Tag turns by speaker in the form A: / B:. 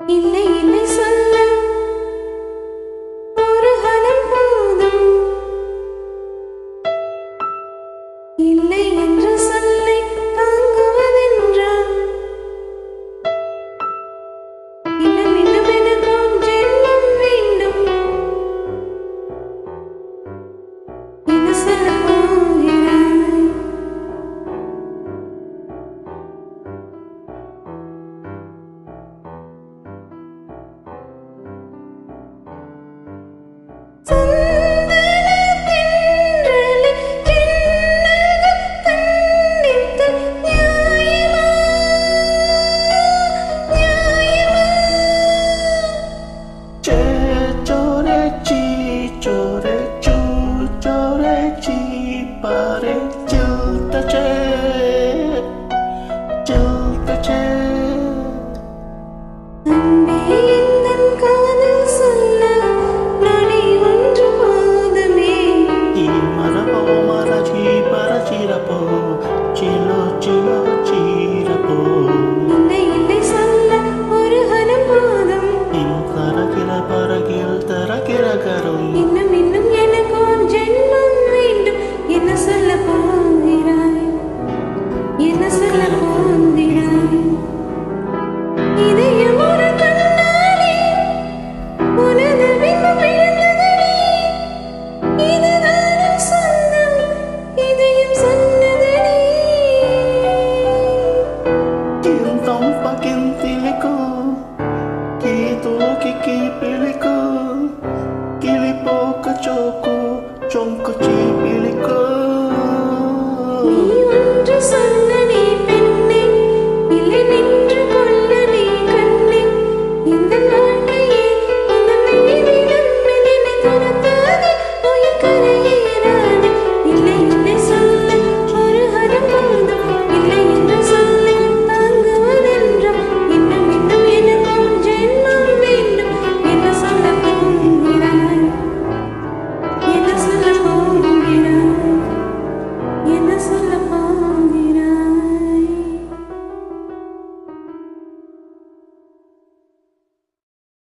A: இல்லை இல்லை சொல்ல ஒரு கணம் போதும் இல்லை என்ற சொல்லை தாங்குவதென்றால் இன்னும் இன்னும் எனக்கும் ஜென்மம் வேண்டும் என்ன சொல்ல போகிறாய் இன்னும் இன்னும் எனக்கு ஒரு ஜென்மம் வேண்டும் என்ன சொல்ல போகிறாய் என்ன சொல்ல போகிறாய் இதயம் ஒரு கண்ணாடி உனது பின்பம் விழுந்ததடி இதுதான் சொந்தம் இதயம் சொன்னதடி
B: Quien tampa quien te le co, que todo que pele